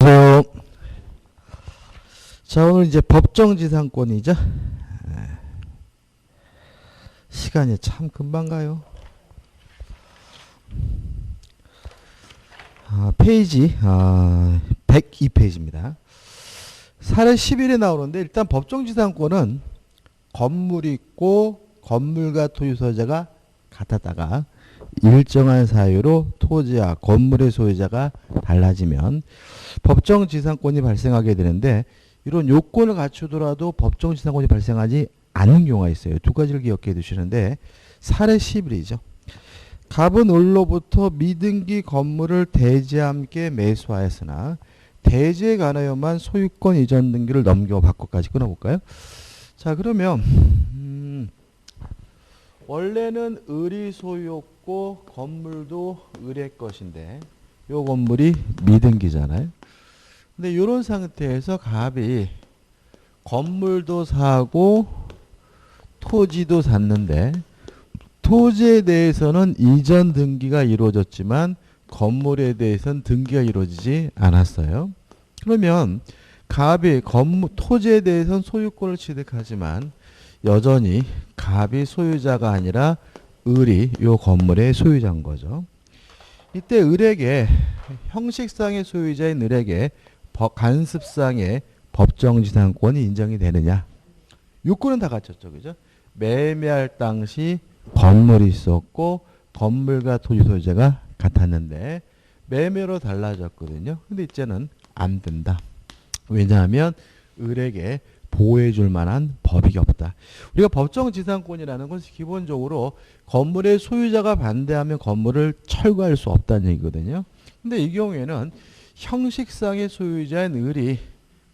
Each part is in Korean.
안녕하세요. 자, 오늘 이제 법정지상권이죠. 시간이 참 금방 가요. 페이지 102페이지입니다. 사례 11에 나오는데 일단 법정지상권은 건물이 있고 건물과 토지 소유자가 같았다가 일정한 사유로 토지와 건물의 소유자가 달라지면 법정지상권이 발생하게 되는데, 이런 요건을 갖추더라도 법정지상권이 발생하지 않는 경우가 있어요. 두 가지를 기억해 두시는데, 사례 11이죠. 갑은 을로부터 미등기 건물을 대지와 함께 매수하였으나 대지에 관하여만 소유권 이전 등기를 넘겨받고까지 끊어볼까요? 자, 그러면 원래는 을이 소유였고 건물도 을의 것인데 요 건물이 미등기잖아요. 근데 이런 상태에서 갑이 건물도 사고 토지도 샀는데 토지에 대해서는 이전 등기가 이루어졌지만 건물에 대해서는 등기가 이루어지지 않았어요. 그러면 갑이 토지에 대해서는 소유권을 취득하지만 여전히 갑이 소유자가 아니라 을이 요 건물의 소유자인 거죠. 이때 을에게, 형식상의 소유자인 을에게 간습상의 법정지상권이 인정이 되느냐? 요건은 다 갖췄죠, 그죠? 매매할 당시 건물이 있었고 건물과 토지 소유자가 같았는데 매매로 달라졌거든요. 근데 이제는 안 된다. 왜냐하면 을에게 보호해줄 만한 법이 없다. 우리가 법정지상권이라는 것은 기본적으로 건물의 소유자가 반대하면 건물을 철거할 수 없다는 얘기거든요. 근데 이 경우에는 형식상의 소유자인 을이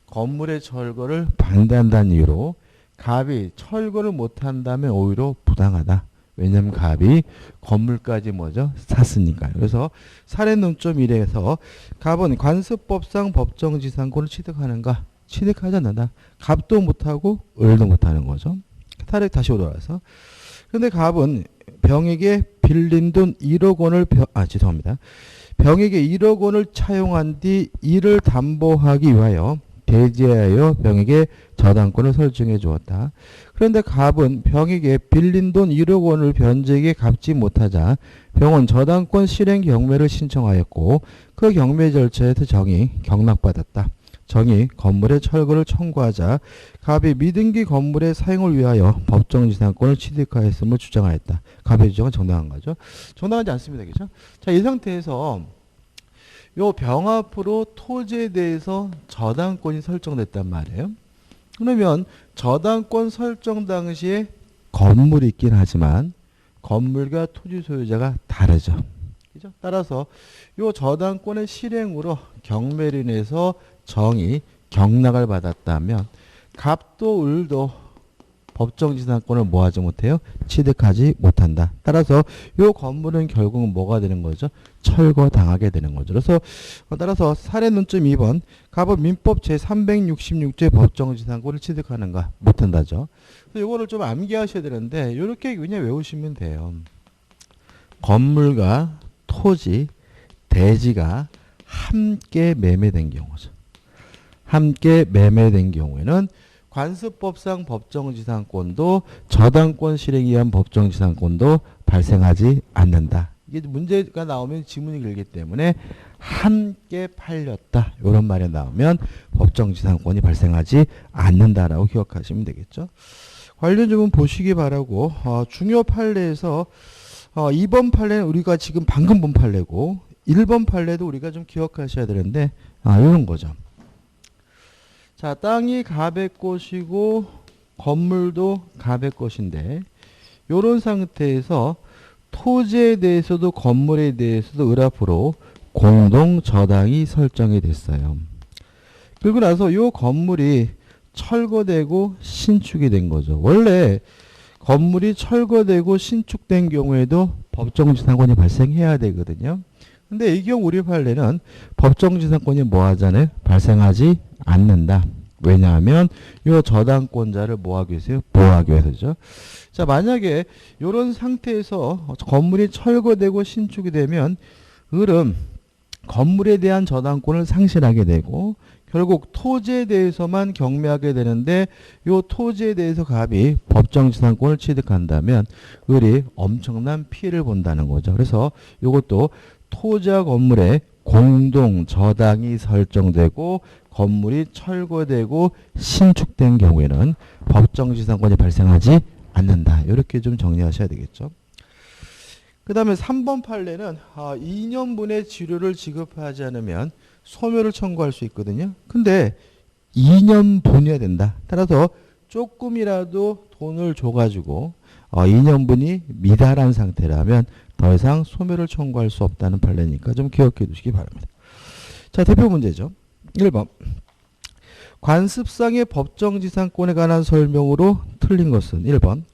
건물의 철거를 반대한다는 이유로 갑이 철거를 못한다면 오히려 부당하다. 왜냐하면 갑이 건물까지 샀으니까요. 그래서 사례 논점 1에서 갑은 관습법상 법정지상권을 취득하는가? 취득하지 않는다. 갑도 못하고 을도 못하는 거죠. 사례 다시 돌아와서. 그런데 갑은 병에게 빌린 돈 1억 원을 병에게 1억 원을 차용한 뒤 이를 담보하기 위하여 대지하여 병에게 저당권을 설정해 주었다. 그런데 갑은 병에게 빌린 돈 1억 원을 변제에게 갚지 못하자 병은 저당권 실행 경매를 신청하였고 그 경매 절차에서 정이 경락받았다. 정이 건물의 철거를 청구하자 갑이 미등기 건물의 사용을 위하여 법정지상권을 취득하였음을 주장하였다. 갑의 주장은 정당한 거죠. 정당하지 않습니다. 그죠? 자, 이 상태에서 요 병 앞으로 토지에 대해서 저당권이 설정됐단 말이에요. 그러면 저당권 설정 당시에 건물이 있긴 하지만 건물과 토지 소유자가 다르죠. 그죠? 따라서 요 저당권의 실행으로 경매로 인해서 정이 경락을 받았다면 갑도 을도 법정지상권을 뭐하지 못해요? 취득하지 못한다. 따라서 요 건물은 결국은 뭐가 되는 거죠? 철거당하게 되는 거죠. 그래서 따라서 사례 논점 2번 갑은 민법 제366조 법정지상권을 취득하는가? 못한다죠. 그래서 요거를 좀 암기하셔야 되는데 이렇게 그냥 외우시면 돼요. 건물과 토지, 대지가 함께 매매된 경우죠. 함께 매매된 경우에는 관습법상 법정지상권도 저당권 실행에 의한 법정지상권도 발생하지 않는다. 이게 문제가 나오면 지문이 길기 때문에 함께 팔렸다. 이런 말이 나오면 법정지상권이 발생하지 않는다라고 기억하시면 되겠죠. 관련 점은 보시기 바라고, 중요 판례에서 2번 판례는 우리가 지금 방금 본 판례고 1번 판례도 우리가 좀 기억하셔야 되는데 이런 거죠. 자, 땅이 갑의 것이고 건물도 갑의 것인데 이런 상태에서 토지에 대해서도 건물에 대해서도 을 앞으로 공동 저당이 설정이 됐어요. 그리고 나서 이 건물이 철거되고 신축이 된 거죠. 원래 건물이 철거되고 신축된 경우에도 법정지상권이 발생해야 되거든요. 근데 이 경우 우리 판례는 법정지상권이 뭐 하잖아요? 발생하지 않는다. 왜냐하면 이 저당권자를 뭐하기 위해서요? 보호하기 위해서죠. 자, 만약에 이런 상태에서 건물이 철거되고 신축이 되면 을은 건물에 대한 저당권을 상실하게 되고 결국 토지에 대해서만 경매하게 되는데 이 토지에 대해서 갑이 법정지상권을 취득한다면 을이 엄청난 피해를 본다는 거죠. 그래서 이것도 토지와 건물에 공동 저당이 설정되고 건물이 철거되고 신축된 경우에는 법정지상권이 발생하지 않는다. 이렇게 좀 정리하셔야 되겠죠. 그 다음에 3번 판례는 2년분의 지료를 지급하지 않으면 소멸을 청구할 수 있거든요. 근데 2년분이어야 된다. 따라서 조금이라도 돈을 줘가지고 2년분이 미달한 상태라면 더 이상 소멸을 청구할 수 없다는 판례니까 좀 기억해 두시기 바랍니다. 자, 대표 문제죠. 1번. 관습상의 법정지상권에 관한 설명으로 틀린 것은 1번.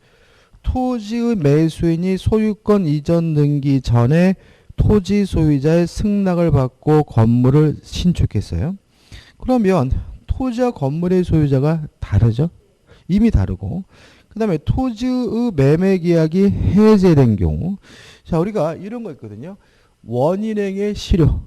토지의 매수인이 소유권 이전 등기 전에 토지 소유자의 승낙을 받고 건물을 신축했어요. 그러면 토지와 건물의 소유자가 다르죠. 이미 다르고 그 다음에 토지의 매매 계약이 해제된 경우 자 우리가 이런 거 있거든요. 원인행의 실효,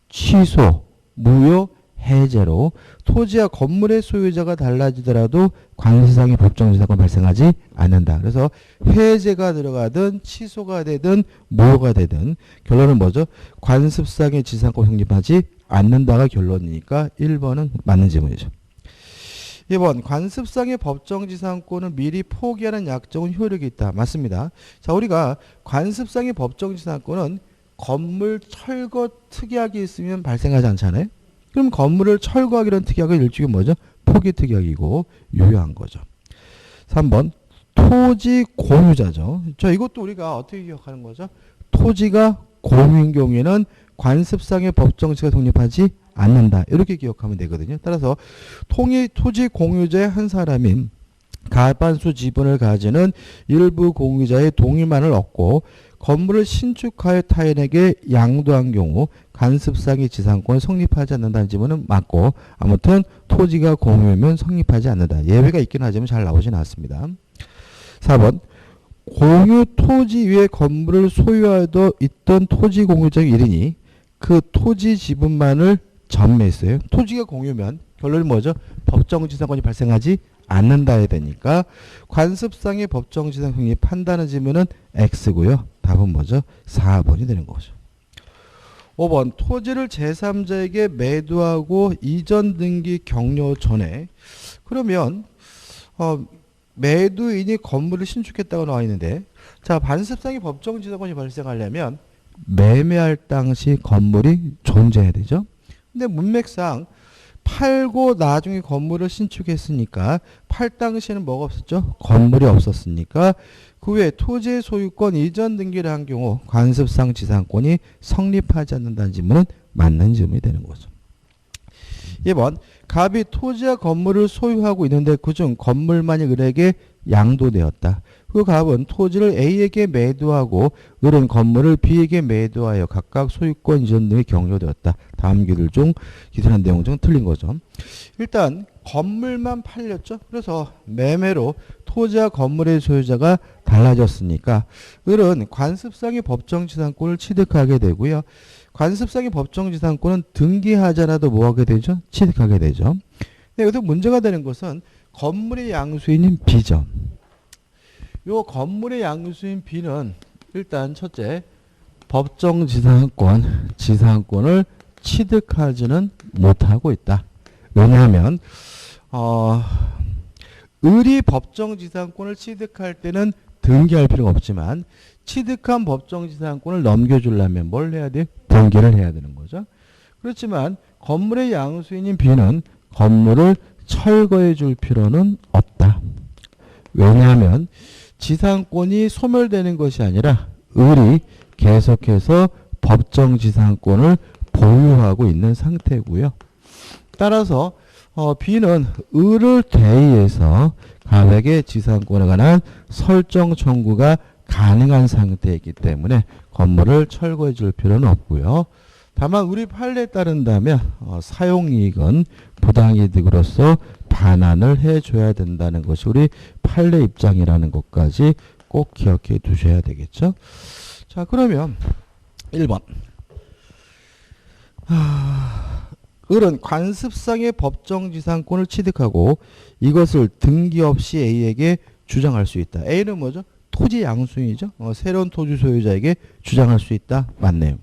취소, 무효, 해제로 토지와 건물의 소유자가 달라지더라도 관습상의 법정지상권 발생하지 않는다. 그래서 해제가 들어가든 취소가 되든 무효가 되든 결론은 뭐죠? 관습상의 지상권 성립하지 않는다가 결론이니까 1번은 맞는 질문이죠. 2번 관습상의 법정지상권은 미리 포기하는 약정은 효력이 있다. 맞습니다. 자 우리가 관습상의 법정지상권은 건물 철거 특약이 있으면 발생하지 않잖아요. 그럼 건물을 철거하기로는 특약의 일종이 뭐죠? 포기 특약이고 유효한 거죠. 3번 토지 공유자죠. 자 이것도 우리가 어떻게 기억하는 거죠? 토지가 공유인 경우에는 관습상의 법정지가 성립하지 않는다. 이렇게 기억하면 되거든요. 따라서 토지 공유자의 한 사람인 가반수 지분을 가지는 일부 공유자의 동의만을 얻고 건물을 신축하여 타인에게 양도한 경우 관습상의 지상권이 성립하지 않는다는 지문은 맞고 아무튼 토지가 공유면 성립하지 않는다. 예외가 있긴 하지만 잘 나오진 않습니다. 4번 공유 토지 위에 건물을 소유하여 있던 토지 공유자의 일인이 그 토지 지분만을 전매했어요. 토지가 공유면 결론이 뭐죠? 법정지상권이 발생하지 않는다 해야 되니까 관습상의 법정지상 성립한다는 질문은 X고요. 답은 뭐죠? 4번이 되는 거죠. 5번 토지를 제3자에게 매도하고 이전 등기 격려 전에 그러면 매도인이 건물을 신축했다고 나와 있는데 자 관습상의 법정지상권이 발생하려면 매매할 당시 건물이 존재해야 되죠. 근데 문맥상 팔고 나중에 건물을 신축했으니까 팔 당시에는 뭐가 없었죠? 건물이 없었으니까 그 외에 토지의 소유권 이전 등기를 한 경우 관습상 지상권이 성립하지 않는다는 질문은 맞는 질문이 되는 거죠. 2번 갑이 토지와 건물을 소유하고 있는데 그중 건물만이 을에게 양도되었다. 그 갑은 토지를 A에게 매도하고 을은 건물을 B에게 매도하여 각각 소유권 이전 등이 격려되었다. 다음 기술 중 기술한 내용 중 틀린 거죠. 일단 건물만 팔렸죠. 그래서 매매로 토지와 건물의 소유자가 달라졌으니까 을은 관습상의 법정지상권을 취득하게 되고요. 관습상의 법정지상권은 등기하자라도 뭐하게 되죠? 취득하게 되죠. 근데 여기서 문제가 되는 것은 건물의 양수인인 B죠. 요 건물의 양수인 B는 일단 첫째 지상권을 취득하지는 못하고 있다. 왜냐하면 을이 법정지상권을 취득할 때는 등기할 필요가 없지만 취득한 법정지상권을 넘겨주려면 뭘 해야 돼? 등기를 해야 되는 거죠. 그렇지만 건물의 양수인인 B는 건물을 철거해 줄 필요는 없다. 왜냐하면 지상권이 소멸되는 것이 아니라 을이 계속해서 법정지상권을 보유하고 있는 상태고요. 따라서 B는 을을 대의해서 갑에게 지상권에 관한 설정 청구가 가능한 상태이기 때문에 건물을 철거해 줄 필요는 없고요. 다만 우리 판례에 따른다면 사용이익은 부당이득으로서 반환을 해줘야 된다는 것이 우리 판례 입장이라는 것까지 꼭 기억해 두셔야 되겠죠. 자 그러면 1번 을은 관습상의 법정지상권을 취득하고 이것을 등기 없이 A에게 주장할 수 있다. A는 뭐죠? 토지 양수인이죠. 새로운 토지 소유자에게 주장할 수 있다. 맞네요.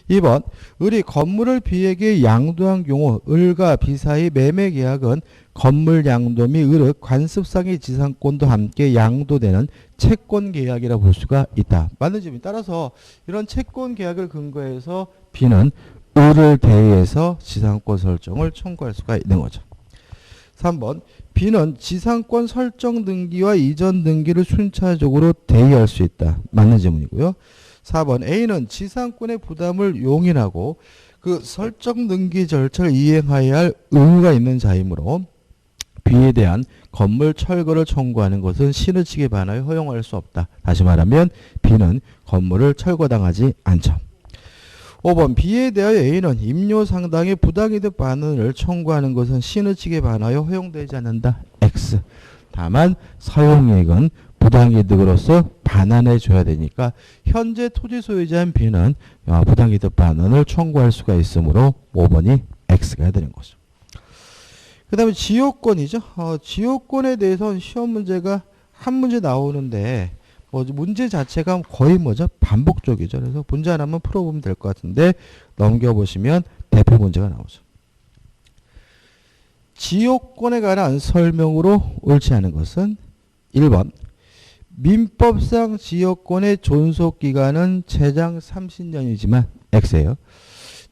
2번 을이 건물을 B에게 양도한 경우 을과 B 사이 매매 계약은 건물 양도 및 을의 관습상의 지상권도 함께 양도되는 채권 계약이라 볼 수가 있다. 맞는 점입니다. 따라서 이런 채권 계약을 근거해서 B는 을을 대의해서 지상권 설정을 청구할 수가 있는 거죠. 3번 B는 지상권 설정 등기와 이전 등기를 순차적으로 대의할 수 있다. 맞는 질문이고요. 4번 A는 지상권의 부담을 용인하고 그 설정 등기 절차를 이행하여야 할 의무가 있는 자이므로 B에 대한 건물 철거를 청구하는 것은 신의 측에 반하여 허용할 수 없다. 다시 말하면 B는 건물을 철거당하지 않죠. 5번 B에 대하여 A는 임료 상당의 부당이득 반환을 청구하는 것은 신의 측에 반하여 허용되지 않는다. X. 다만 사용액은 부당이득으로서 반환해 줘야 되니까 현재 토지 소유자인 B는 부당이득 반환을 청구할 수가 있으므로 5번이 X가 되는 거죠. 그 다음에 지역권이죠. 지역권에 대해서는 시험 문제가 한 문제 나오는데 문제 자체가 거의 반복적이죠. 그래서 문제 하나만 풀어보면 될 것 같은데 넘겨보시면 대표 문제가 나오죠. 지역권에 관한 설명으로 옳지 않은 것은 1번 민법상 지역권의 존속기간은 최장 30년이지만 X예요.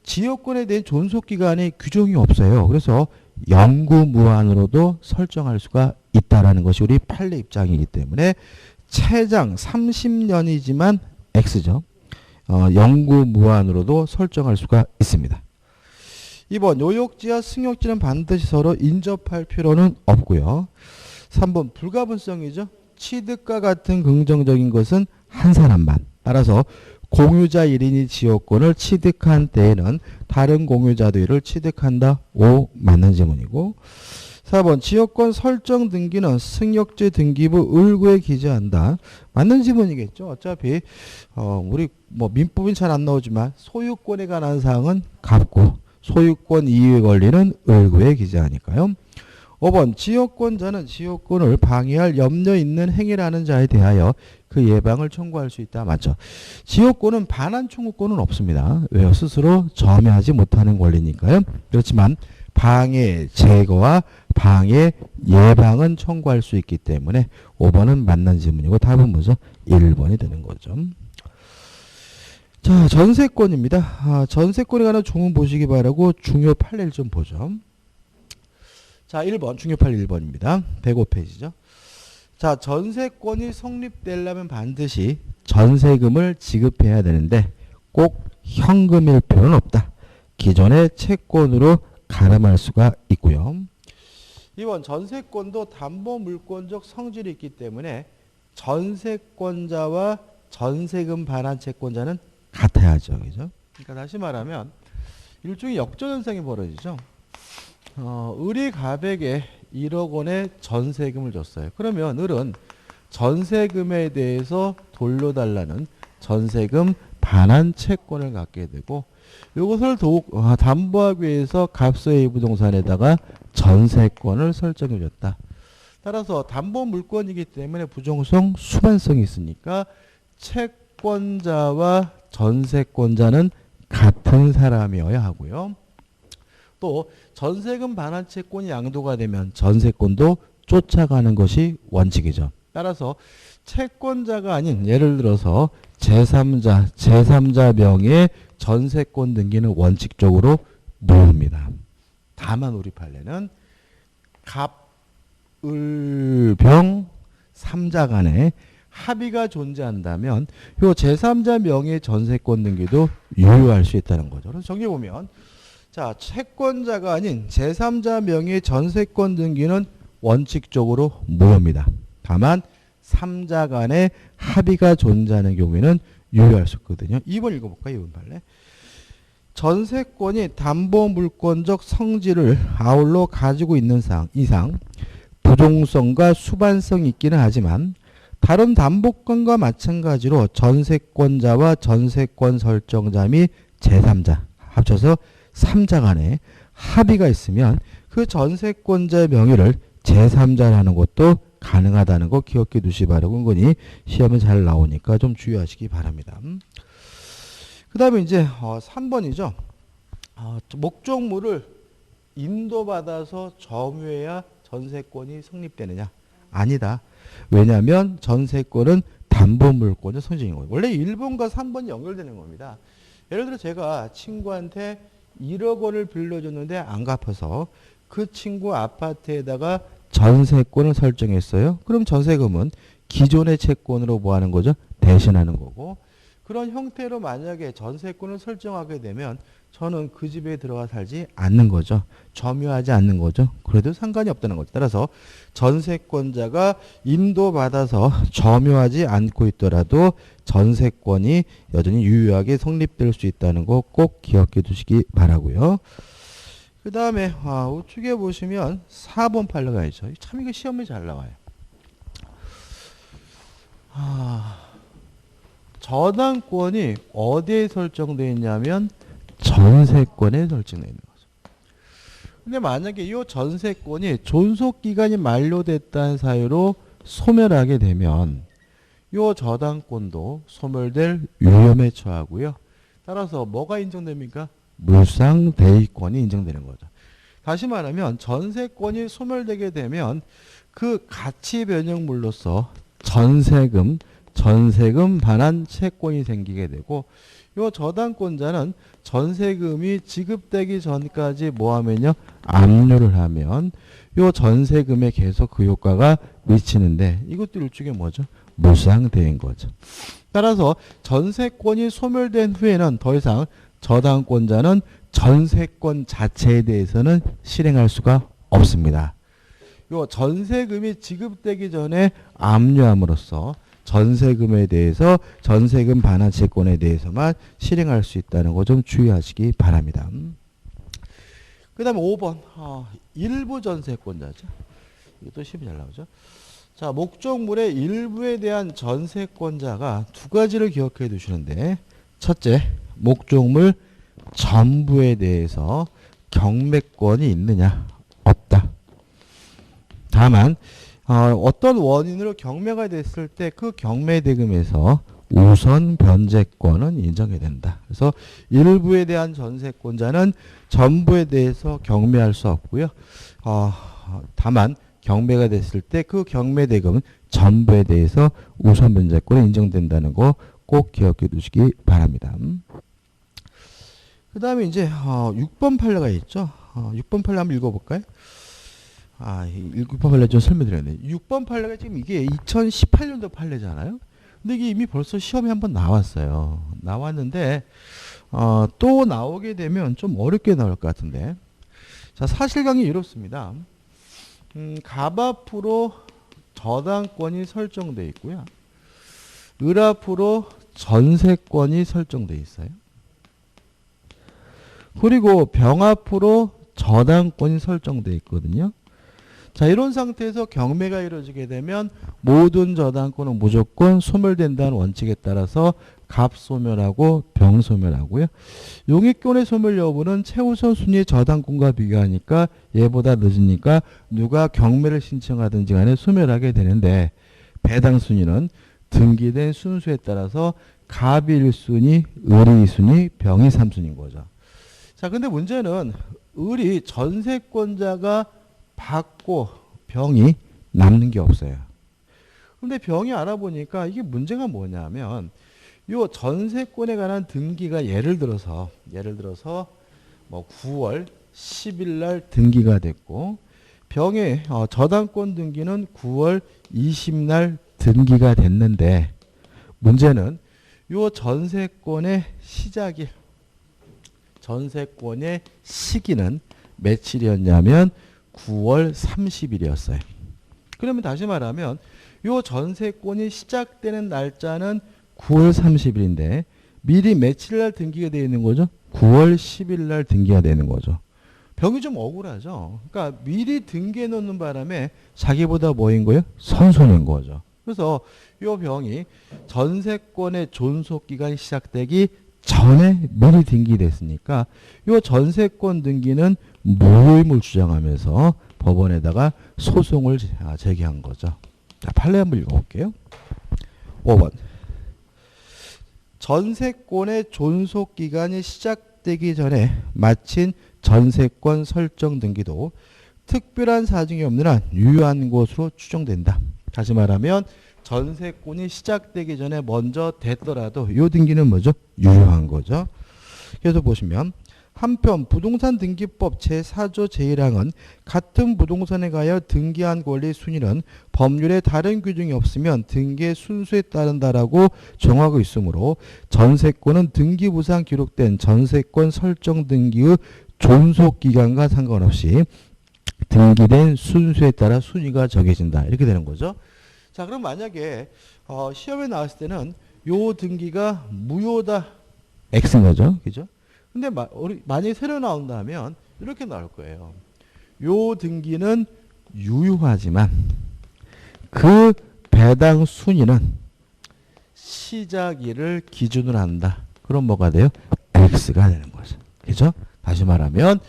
지역권에 대한 존속기간에 규정이 없어요. 그래서 영구무한으로도 설정할 수가 있다라는 것이 우리 판례 입장이기 때문에 최장 30년이지만 X죠. 영구무한으로도 설정할 수가 있습니다. 2번 요역지와 승역지는 반드시 서로 인접할 필요는 없고요. 3번 불가분성이죠. 취득과 같은 긍정적인 것은 한 사람만. 따라서 공유자 1인이 지역권을 취득한 때에는 다른 공유자도 이를 취득한다. 5 맞는 질문이고 4번 지역권 설정 등기는 승역지 등기부 을구에 기재한다. 맞는 질문이겠죠. 어차피 우리 민법은 잘 안 나오지만 소유권에 관한 사항은 갑구, 소유권 이유의 권리는 을구에 기재하니까요. 5번 지역권자는 지역권을 방해할 염려 있는 행위라는 자에 대하여 그 예방을 청구할 수 있다. 맞죠? 지역권은 반환 청구권은 없습니다. 왜요? 스스로 점유하지 못하는 권리니까요. 그렇지만 방해 제거와 방해 예방은 청구할 수 있기 때문에 5번은 맞는 질문이고 답은 뭐죠? 1번이 되는 거죠. 자, 전세권입니다. 전세권에 관한 조문 보시기 바라고 중요 판례를 좀 보죠. 자, 1번 중요 판례 1번입니다. 105페이지죠. 자, 전세권이 성립되려면 반드시 전세금을 지급해야 되는데 꼭 현금일 필요는 없다. 기존의 채권으로 가름할 수가 있고요. 2번 전세권도 담보물권적 성질이 있기 때문에 전세권자와 전세금 반환 채권자는 같아야죠. 그죠? 그러니까 다시 말하면 일종의 역전현상이 벌어지죠. 을이 갑에게 1억 원의 전세금을 줬어요. 그러면 을은 전세금에 대해서 돌려달라는 전세금 반환 채권을 갖게 되고 이것을 더욱 담보하기 위해서 갑수 A 부동산에다가 전세권을 설정해 줬다. 따라서 담보 물권이기 때문에 부정성, 수반성이 있으니까 채권자와 전세권자는 같은 사람이어야 하고요. 또 전세금 반환 채권이 양도가 되면 전세권도 쫓아가는 것이 원칙이죠. 따라서 채권자가 아닌 예를 들어서 제3자 명의의 전세권 등기는 원칙적으로 무효입니다. 다만 우리 판례는 갑, 을, 병 3자 간에 합의가 존재한다면 요 제3자 명의의 전세권 등기도 유효할 수 있다는 거죠. 그래서 정리해 보면 자, 채권자가 아닌 제3자 명의의 전세권 등기는 원칙적으로 무효입니다. 다만 3자 간의 합의가 존재하는 경우에는 유효할 수 있거든요. 2번 읽어볼까요? 2번 판례. 전세권이 담보물권적 성질을 아울러 가지고 있는 이상 부종성과 수반성이 있기는 하지만 다른 담보권과 마찬가지로 전세권자와 전세권 설정자 및 제3자 합쳐서 3자 간에 합의가 있으면 그 전세권자의 명의를 제3자라는 것도 가능하다는 거 기억해 두시 바라고 은근히 시험에 잘 나오니까 좀 주의하시기 바랍니다. 그 다음에 이제 3번이죠. 목적물을 인도받아서 점유해야 전세권이 성립되느냐? 아니다. 왜냐하면 전세권은 담보물권의 성질인 거예요. 원래 1번과 3번이 연결되는 겁니다. 예를 들어 제가 친구한테 1억 원을 빌려줬는데 안 갚아서 그 친구 아파트에다가 전세권을 설정했어요. 그럼 전세금은 기존의 채권으로 뭐 하는 거죠? 대신하는 거고, 그런 형태로 만약에 전세권을 설정하게 되면 저는 그 집에 들어가 살지 않는 거죠. 점유하지 않는 거죠. 그래도 상관이 없다는 거죠. 따라서 전세권자가 인도받아서 점유하지 않고 있더라도 전세권이 여전히 유효하게 성립될 수 있다는 거 꼭 기억해 두시기 바라고요. 그 다음에 우측에 보시면 4번 판례가 있죠. 참 이거 시험에 잘 나와요. 저당권이 어디에 설정되어 있냐면 전세권에 설정되어 있는 거죠. 근데 만약에 이 전세권이 존속기간이 만료됐다는 사유로 소멸하게 되면 이 저당권도 소멸될 위험에 처하고요. 따라서 뭐가 인정됩니까? 물상대위권이 인정되는 거죠. 다시 말하면 전세권이 소멸되게 되면 그 가치 변형물로서 전세금 반환 채권이 생기게 되고, 이 저당권자는 전세금이 지급되기 전까지 뭐 하면요? 압류를 하면 이 전세금에 계속 그 효과가 미치는데, 이것도 일종의 뭐죠? 물상대인 거죠. 따라서 전세권이 소멸된 후에는 더 이상 저당권자는 전세권 자체에 대해서는 실행할 수가 없습니다. 이 전세금이 지급되기 전에 압류함으로써 전세금에 대해서 전세금 반환 채권에 대해서만 실행할 수 있다는 거 좀 주의하시기 바랍니다. 그 다음에 5번 일부 전세권자죠. 이것도 시험이 잘 나오죠. 자, 목적물의 일부에 대한 전세권자가 두 가지를 기억해 두시는데, 첫째, 목적물 전부에 대해서 경매권이 있느냐? 없다. 다만 어떤 원인으로 경매가 됐을 때 그 경매 대금에서 우선 변제권은 인정해야 된다. 그래서 일부에 대한 전세권자는 전부에 대해서 경매할 수 없고요. 다만 경매가 됐을 때 그 경매 대금은 전부에 대해서 우선 변제권이 인정된다는 거 꼭 기억해 두시기 바랍니다. 그 다음에 이제 6번 판례가 있죠. 6번 판례 한번 읽어볼까요? 6번 판례 좀 설명드렸네. 6번 판례가 지금 이게 2018년도 판례잖아요. 근데 이게 이미 벌써 시험에 한번 나왔어요. 나왔는데 또 나오게 되면 좀 어렵게 나올 것 같은데. 자, 사실관계 이렇습니다. 갑 앞으로 저당권이 설정되어 있고요. 을 앞으로 전세권이 설정되어 있어요. 그리고 병 앞으로 저당권이 설정되어 있거든요. 자, 이런 상태에서 경매가 이루어지게 되면 모든 저당권은 무조건 소멸된다는 원칙에 따라서 갑 소멸하고 병 소멸하고요. 용익권의 소멸 여부는 최우선 순위의 저당권과 비교하니까 얘보다 늦으니까 누가 경매를 신청하든지 간에 소멸하게 되는데, 배당 순위는 등기된 순수에 따라서 갑이 1순위, 을이 2순위, 병이 3순위인 거죠. 자, 근데 문제는 을이 전세권자가 받고 병이 남는 게 없어요. 근데 병이 알아보니까 이게 문제가 뭐냐면 요 전세권에 관한 등기가 예를 들어서 뭐 9월 10일 날 등기가 됐고, 병의 저당권 등기는 9월 20일 날 등기가 됐는데, 문제는 요 전세권의 시작일, 전세권의 시기는 며칠이었냐면 9월 30일이었어요. 그러면 다시 말하면 요 전세권이 시작되는 날짜는 9월 30일인데 미리 며칠 날 등기가 되어 있는 거죠? 9월 10일 날 등기가 되는 거죠. 병이 좀 억울하죠. 그러니까 미리 등기해 놓는 바람에 자기보다 뭐인 거예요? 선손인 거죠. 그래서 이 병이 전세권의 존속기간이 시작되기 전에 미리 등기됐으니까 이 전세권 등기는 무효임을 주장하면서 법원에다가 소송을 제기한 거죠. 자, 판례 한번 읽어볼게요. 5번. 전세권의 존속기간이 시작되기 전에 마친 전세권 설정 등기도 특별한 사정이 없는 한 유효한 것으로 추정된다. 다시 말하면 전세권이 시작되기 전에 먼저 됐더라도 이 등기는 뭐죠? 유효한 거죠. 그래서 보시면 한편 부동산 등기법 제4조 제1항은 같은 부동산에 가여 등기한 권리 순위는 법률에 다른 규정이 없으면 등기의 순수에 따른다라고 정하고 있으므로 전세권은 등기부상 기록된 전세권 설정 등기의 존속기간과 상관없이 등기된 순수에 따라 순위가 정해진다. 이렇게 되는 거죠. 자, 그럼 만약에 시험에 나왔을 때는 요 등기가 무효다. X인 거죠. 그죠? 근데 만약에 새로 나온다 하면 이렇게 나올 거예요. 요 등기는 유효하지만 그 배당 순위는 시작일을 기준으로 한다. 그럼 뭐가 돼요? X가 되는 거죠. 그죠? 다시 말하면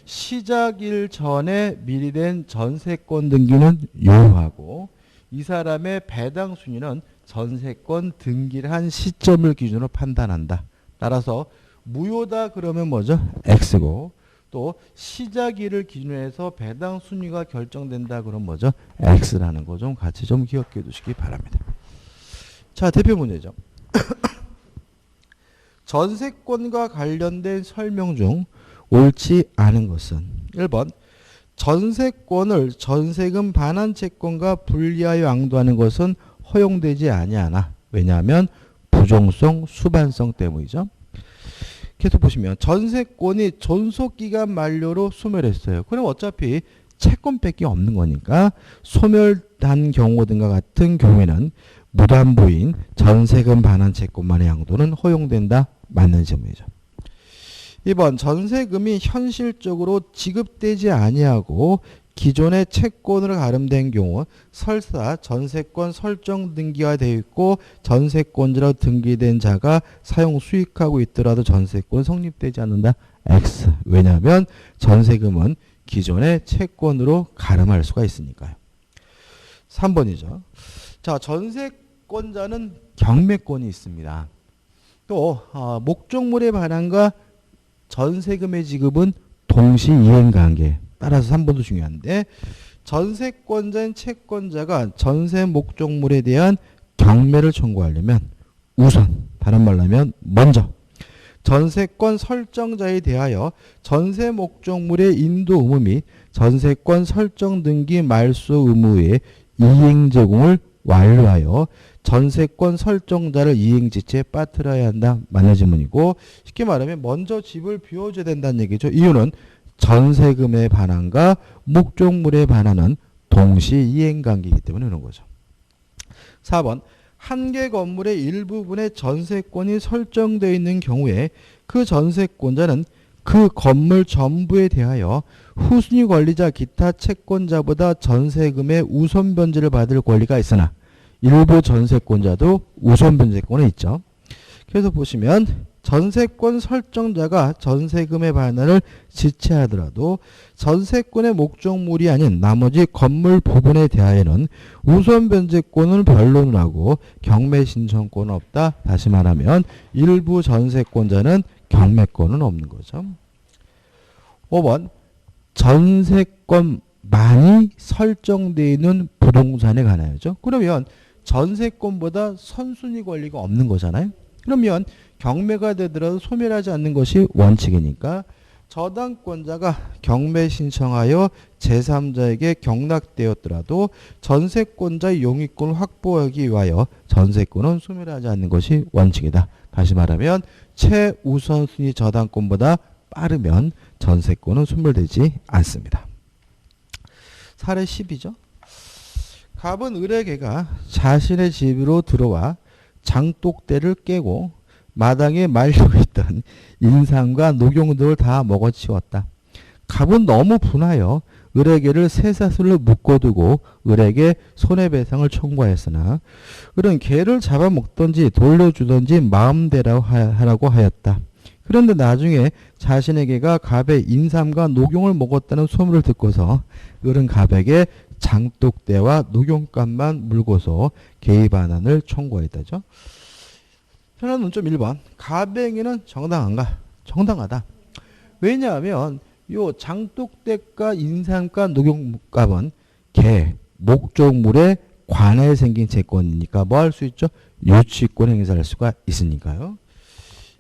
시작일 전에 미리 된 전세권 등기는 유효하고 이 사람의 배당 순위는 전세권 등기를 한 시점을 기준으로 판단한다. 따라서 무효다 그러면 뭐죠? X고 또 시작일을 기준으로 해서 배당 순위가 결정된다 그러면 뭐죠? X라는 거 좀 같이 좀 기억해 두시기 바랍니다. 자, 대표 문제죠. 전세권과 관련된 설명 중 옳지 않은 것은 1번 전세권을 전세금 반환 채권과 분리하여 양도하는 것은 허용되지 아니하나. 왜냐하면 부종성, 수반성 때문이죠. 계속 보시면 전세권이 존속기간 만료로 소멸했어요. 그럼 어차피 채권밖에 없는 거니까 소멸한 경우 등과 같은 경우에는 무담보인 전세금 반환 채권만의 양도는 허용된다. 맞는 질문이죠. 2번 전세금이 현실적으로 지급되지 아니하고 기존의 채권으로 가름된 경우 설사 전세권 설정 등기가 되어 있고 전세권자로 등기된 자가 사용 수익하고 있더라도 전세권 성립되지 않는다. X. 왜냐하면 전세금은 기존의 채권으로 가름할 수가 있으니까요. 3번이죠. 자, 전세권자는 경매권이 있습니다. 또 목적물의 반환과 전세금의 지급은 동시 이행관계. 따라서 3번도 중요한데 전세권자인 채권자가 전세 목적물에 대한 경매를 청구하려면 우선 다른 말로 하면 먼저 전세권 설정자에 대하여 전세 목적물의 인도 의무 및 전세권 설정 등기 말소 의무의 이행 제공을 완료하여 전세권 설정자를 이행지체에 빠뜨려야 한다. 맞는 질문이고 쉽게 말하면 먼저 집을 비워줘야 된다는 얘기죠. 이유는 전세금의 반환과 목적물의 반환은 동시 이행관계이기 때문에 그런 거죠. 4번 한 개 건물의 일부분의 전세권이 설정되어 있는 경우에 그 전세권자는 그 건물 전부에 대하여 후순위 권리자 기타 채권자보다 전세금의 우선 변제를 받을 권리가 있으나 일부 전세권자도 우선 변제권이 있죠. 그래서 보시면 전세권 설정자가 전세금의 반환을 지체하더라도 전세권의 목적물이 아닌 나머지 건물 부분에 대하여는 우선 변제권을 변론을 하고 경매 신청권은 없다. 다시 말하면 일부 전세권자는 경매권은 없는 거죠. 5번 전세권만이 설정되어 있는 부동산에 관하여죠. 그러면 전세권보다 선순위 권리가 없는 거잖아요. 그러면 경매가 되더라도 소멸하지 않는 것이 원칙이니까 저당권자가 경매 신청하여 제3자에게 경락되었더라도 전세권자의 용의권을 확보하기 위하여 전세권은 소멸하지 않는 것이 원칙이다. 다시 말하면 최우선순위 저당권보다 빠르면 전세권은 소멸되지 않습니다. 사례 10이죠. 갑은 을에게가 자신의 집으로 들어와 장독대를 깨고 마당에 말리고 있던 인삼과 녹용들을 다 먹어치웠다. 갑은 너무 분하여 을에게를 쇠사슬로 묶어두고 을에게 손해배상을 청구하였으나 을은 개를 잡아먹든지 돌려주든지 마음대로 하라고 하였다. 그런데 나중에 자신에게가 갑의 인삼과 녹용을 먹었다는 소문을 듣고서 을은 갑에게 장독대와 녹용값만 물고서 개의반환을 청구하였다죠. 편한 논점 1번. 갑의 행위는 정당한가? 정당하다. 왜냐하면 요 장독대가 인삼가 녹용값은 개, 목적물에 관해 생긴 채권이니까 뭐 할 수 있죠? 유치권 행사할 수가 있으니까요.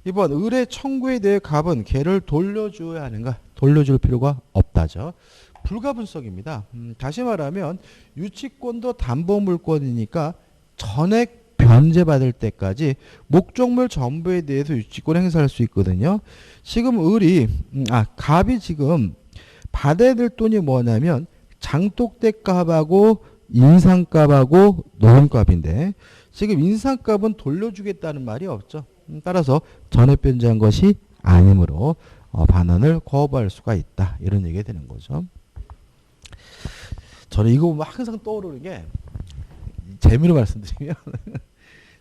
2번. 을의 청구에 대해 갑은 개를 돌려줘야 하는가? 돌려줄 필요가 없다죠. 불가분석입니다. 다시 말하면 유치권도 담보물권이니까 전액 변제받을 때까지 목적물 전부에 대해서 유치권 행사할 수 있거든요. 지금 갑이 지금 받아야 될 돈이 뭐냐면 장독대 값하고 인상값하고 노름값인데 지금 인상값은 돌려주겠다는 말이 없죠. 따라서 전액 변제한 것이 아니므로 반환을 거부할 수가 있다. 이런 얘기가 되는 거죠. 저는 이거 보면 항상 떠오르는 게 재미로 말씀드리면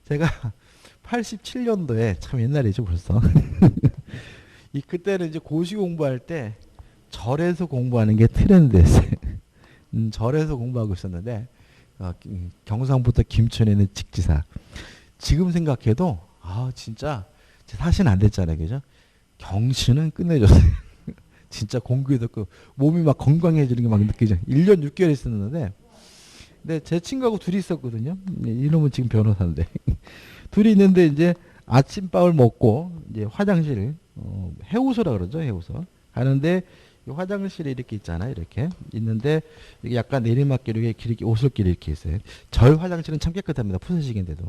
제가 87년도에 참 옛날이죠 벌써. 그때는 이제 고시 공부할 때 절에서 공부하는 게 트렌드였어요. 절에서 공부하고 있었는데 경상부터 김천에 있는 직지사. 지금 생각해도 진짜 제 사실은 안 됐잖아요, 그죠? 경치는 끝내줬어요. 진짜 공기도 그 몸이 막 건강해지는 게 막 느껴져. 1년 6개월 있었는데, 근데 제 친구하고 둘이 있었거든요. 이놈은 지금 변호사인데 둘이 있는데 이제 아침밥을 먹고 이제 화장실 해우소라 그러죠, 해우소 가는데 이 화장실에 이렇게 있잖아요, 이렇게 있는데 이게 약간 내리막길 이렇게 오솔길이 이렇게 있어요. 절 화장실은 참 깨끗합니다, 푸세식인데도.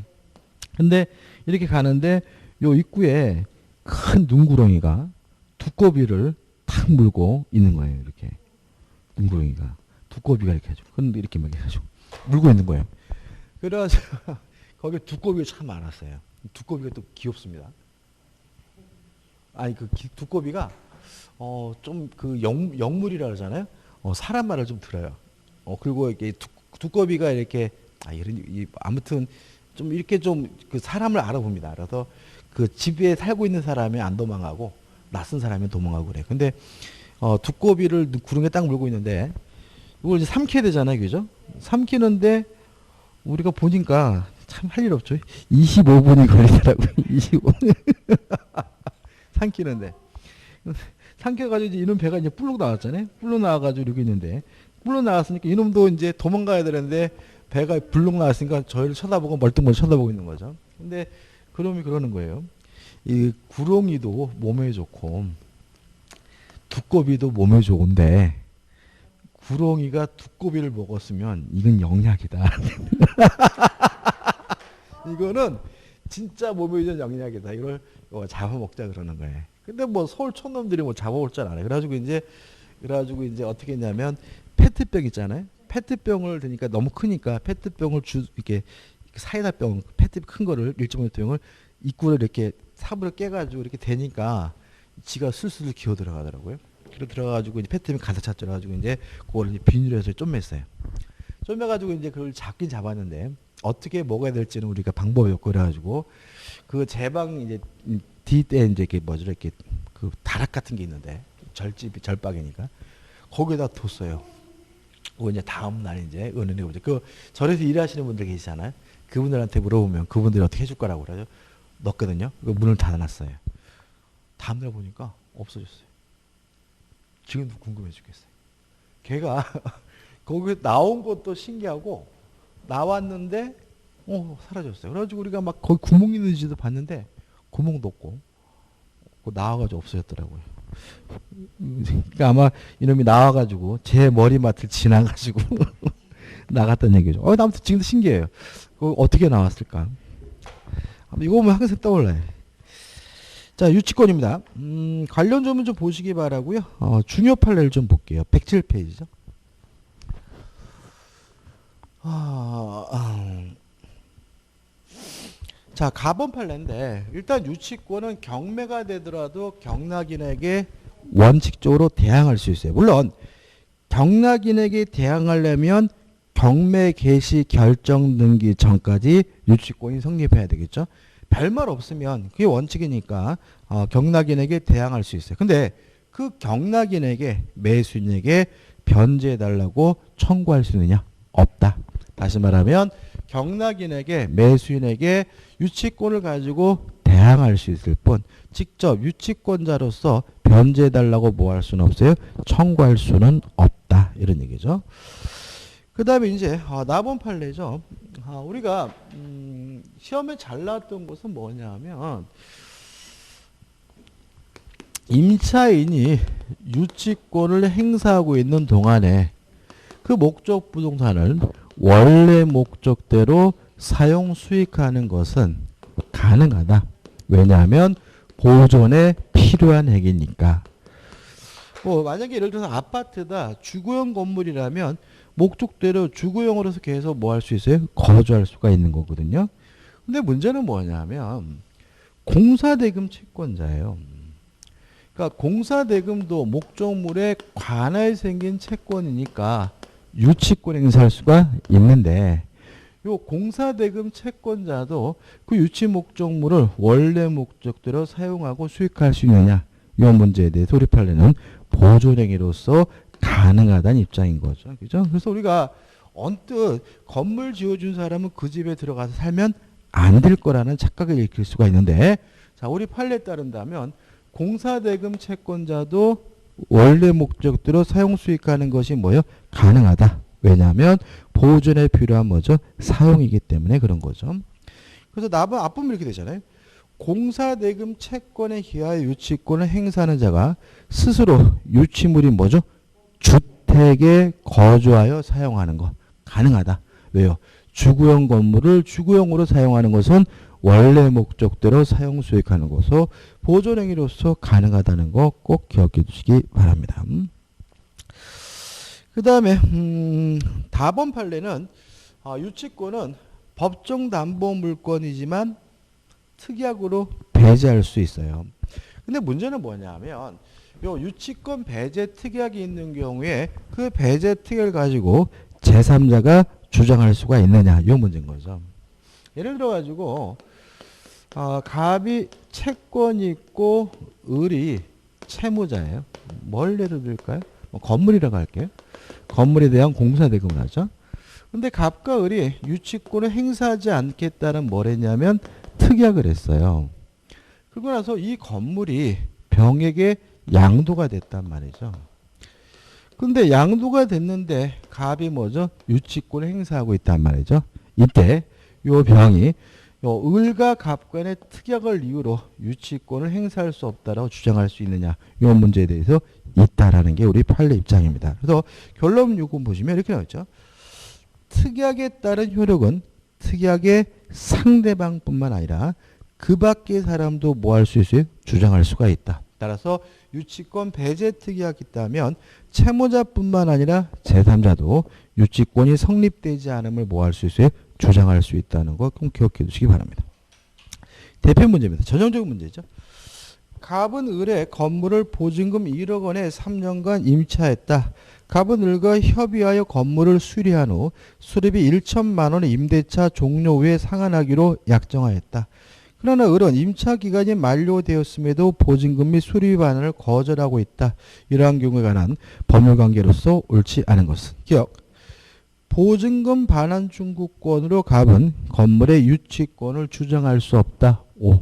근데 이렇게 가는데 요 입구에 큰 눈구렁이가 두꺼비를 탁 물고 있는 거예요. 이렇게 눈구렁이가 두꺼비가 이렇게 해가지고 근데 이렇게 막 해가지고 물고 있는 거예요. 그래서 거기 두꺼비가 참 많았어요. 두꺼비가 또 귀엽습니다. 아니 두꺼비가 좀 그 영물이라 그러잖아요. 사람 말을 좀 들어요. 그리고 이렇게 두꺼비가 이렇게 아무튼 좀 이렇게 좀 그 사람을 알아봅니다. 알아서 그 집에 살고 있는 사람이 안 도망가고 낯선 사람이 도망가고 그래. 근데 두꺼비를 구렁이에 딱 물고 있는데 이걸 이제 삼켜야 되잖아요, 그죠? 삼키는데 우리가 보니까 참 할 일 없죠. 25분이 걸리더라고요. 25분. 삼키는데. 삼켜가지고 이제 이놈 배가 이제 뿔룩 나왔잖아요. 뿔룩 나와가지고 이러고 있는데 뿔룩 나왔으니까 이놈도 이제 도망가야 되는데 배가 불룩 나왔으니까 저희를 쳐다보고 멀뚱멀뚱 쳐다보고 있는 거죠. 근데 그놈이 그러는 거예요. 이 구렁이도 몸에 좋고 두꺼비도 몸에 좋은데 구렁이가 두꺼비를 먹었으면 이건 영약이다. 이거는 진짜 몸에 좋은 영약이다. 이걸 잡아먹자 그러는 거예요. 근데 뭐 서울 촌놈들이 뭐 잡아올 줄 알아요. 그래가지고 이제 어떻게 했냐면 페트병 있잖아요. 페트병을 드니까 너무 크니까 페트병을 이렇게 사이다병 페트 큰 거를 1.5리터병을 입구를 이렇게 삽을 깨가지고 이렇게 대니까 지가 슬슬 기어 들어가더라고요. 그래 들어가가지고 이제 페트병 가득 찼더라가지고 이제 그걸 이제 비닐로 해서 쫌맸어요. 쫌매가지고 이제 그걸 잡긴 잡았는데 어떻게 먹어야 될지는 우리가 방법이 없고 그래가지고 그 제방 이제 뒤때 이제 이렇게 이렇게 그 다락 같은 게 있는데 절박이니까 거기에다 뒀어요. 그 이제 다음 날 이제 은은히 보죠. 그 절에서 일하시는 분들 계시잖아요. 그분들한테 물어보면 그분들이 어떻게 해줄 거라고 그러죠. 넣었거든요. 그 문을 닫아놨어요. 다음 날 보니까 없어졌어요. 지금도 궁금해 죽겠어요. 걔가 거기 나온 것도 신기하고 나왔는데 사라졌어요. 그래가지고 우리가 막 거기 구멍 있는지도 봤는데 구멍도 없고 나와가지고 없어졌더라고요. 그러니까 아마 이놈이 나와가지고 제 머리맡을 지나가지고 나갔다는 얘기죠. 아무튼 지금도 신기해요. 어떻게 나왔을까? 이거 보면 항상 떠올라요. 자, 유치권입니다. 관련 점은 좀 보시기 바라고요. 중요 판례를 좀 볼게요. 107페이지죠. 자, 가번 판례인데 일단 유치권은 경매가 되더라도 경락인에게 원칙적으로 대항할 수 있어요. 물론 경락인에게 대항하려면 경매 개시 결정 등기 전까지 유치권이 성립해야 되겠죠. 별말 없으면 그게 원칙이니까 경락인에게 대항할 수 있어요. 근데 그 경락인에게 매수인에게 변제해달라고 청구할 수 있느냐? 없다. 다시 말하면 경락인에게 매수인에게 유치권을 가지고 대항할 수 있을 뿐 직접 유치권자로서 변제해달라고 뭐 할 수는 없어요? 청구할 수는 없다. 이런 얘기죠. 그 다음에 이제 나번 판례죠. 우리가 시험에 잘 나왔던 것은 뭐냐면 임차인이 유치권을 행사하고 있는 동안에 그 목적 부동산을 원래 목적대로 사용 수익하는 것은 가능하다. 왜냐하면 보존에 필요한 핵이니까. 만약에 예를 들어서 아파트다 주거용 건물이라면 목적대로 주거용으로서 계속 뭐 할 수 있어요? 거주할 수가 있는 거거든요. 근데 문제는 뭐냐면 공사대금 채권자예요. 그러니까 공사대금도 목적물에 관하여 생긴 채권이니까 유치권 행사할 수가 있는데 요 공사대금 채권자도 그 유치 목적물을 원래 목적대로 사용하고 수익할 수 있느냐 이 문제에 대해서 우리 판례는 보존행위로서 가능하다는 입장인 거죠. 그죠? 그래서 우리가 언뜻 건물 지어준 사람은 그 집에 들어가서 살면 안 될 거라는 착각을 일으킬 수가 있는데 자 우리 판례에 따른다면 공사대금 채권자도 원래 목적대로 사용 수익하는 것이 뭐예요? 가능하다. 왜냐하면 보존에 필요한 뭐죠? 사용이기 때문에 그런 거죠. 그래서 앞부분 이렇게 되잖아요. 공사대금 채권에 기하여 유치권을 행사하는 자가 스스로 유치물이 뭐죠? 주택에 거주하여 사용하는 것 가능하다. 왜요? 주거용 건물을 주거용으로 사용하는 것은 원래 목적대로 사용 수익하는 것으로 보존행위로서 가능하다는 거 꼭 기억해 주시기 바랍니다. 그 다음에 다번 판례는 유치권은 법정 담보 물건이지만 특약으로 배제할 수 있어요. 근데 문제는 뭐냐면 요 유치권 배제 특약이 있는 경우에 그 배제 특약을 가지고 제3자가 주장할 수가 있느냐 이 문제인 거죠. 예를 들어 가지고 갑이 채권이 있고 을이 채무자예요. 뭘 예를 들까요? 건물이라고 할게요. 건물에 대한 공사대금을 하죠. 근데 갑과 을이 유치권을 행사하지 않겠다는 뭘 했냐면 특약을 했어요. 그러고 나서 이 건물이 병에게 양도가 됐단 말이죠. 근데 양도가 됐는데 갑이 뭐죠? 유치권을 행사하고 있단 말이죠. 이때 요 병이 을과 갑 간의 특약을 이유로 유치권을 행사할 수 없다라고 주장할 수 있느냐 이 문제에 대해서 있다라는 게 우리 판례 입장입니다. 그래서 결론 요건 보시면 이렇게 나왔죠. 특약에 따른 효력은 특약의 상대방뿐만 아니라 그 밖의 사람도 뭐 할 수 있어요? 주장할 수가 있다. 따라서 유치권 배제 특약이 있다면 채무자뿐만 아니라 제3자도 유치권이 성립되지 않음을 뭐 할 수 있어요? 주장할 수 있다는 거 꼭 기억해 두시기 바랍니다. 대표 문제입니다. 전형적인 문제죠. 갑은 을에 건물을 보증금 1억 원에 3년간 임차했다. 갑은 을과 협의하여 건물을 수리한 후 수리비 1천만 원의 임대차 종료 후에 상환하기로 약정하였다. 그러나 을은 임차 기간이 만료되었음에도 보증금 및 수리비 반환을 거절하고 있다. 이러한 경우에 관한 법률관계로서 옳지 않은 것은 기억. 보증금 반환 중구권으로 갑은 건물의 유치권을 주장할 수 없다. 5.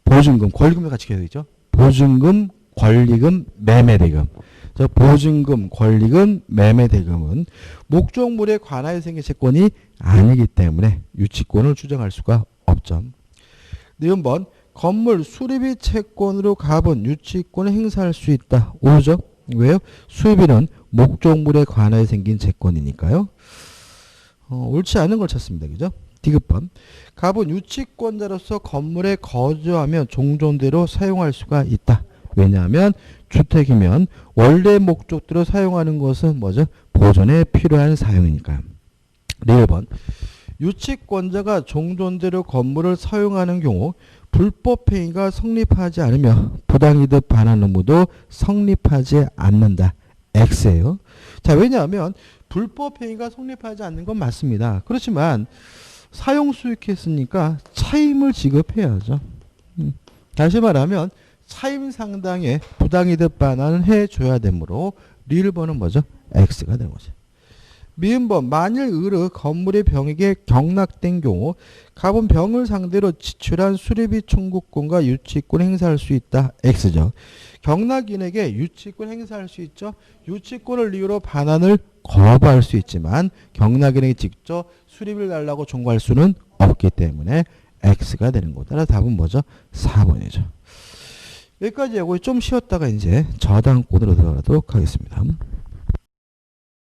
보증금, 권리금과 같이 되죠. 보증금, 권리금, 매매대금. 보증금, 권리금, 매매대금은 목적물에 관하여 생긴 채권이 아니기 때문에 유치권을 주장할 수가 없죠. 네, 번 건물 수리비 채권으로 갑은 유치권을 행사할 수 있다. 5죠. 왜요? 수리비는 목적물에 관하여 생긴 채권이니까요. 옳지 않은 걸 찾습니다. 그죠? 디귿번. 갑은 유치권자로서 건물에 거주하며 종전대로 사용할 수가 있다. 왜냐하면 주택이면 원래 목적대로 사용하는 것은 뭐죠? 보존에 필요한 사용이니까요. 네, 1번. 유치권자가 종전대로 건물을 사용하는 경우 불법 행위가 성립하지 않으며 부당이득 반환 의무도 성립하지 않는다. X예요. 자, 왜냐하면 불법 행위가 성립하지 않는 건 맞습니다. 그렇지만 사용 수익했으니까 차임을 지급해야죠. 다시 말하면 차임 상당의 부당이득 반환을 해줘야 되므로 리을번은 뭐죠? X가 되는 거죠. 미음번 만일 을의 건물의 병에게 경락된 경우 갑은 병을 상대로 지출한 수리비 청구권과 유치권 행사할 수 있다. X죠. 경락인에게 유치권 행사할 수 있죠. 유치권을 이유로 반환을 거부할 수 있지만 경락인에게 직접 수리비를 달라고 청구할 수는 없기 때문에 X가 되는 거다. 따라서 답은 뭐죠? 4번이죠. 여기까지 하고 좀 쉬었다가 이제 저당권으로 들어가도록 하겠습니다.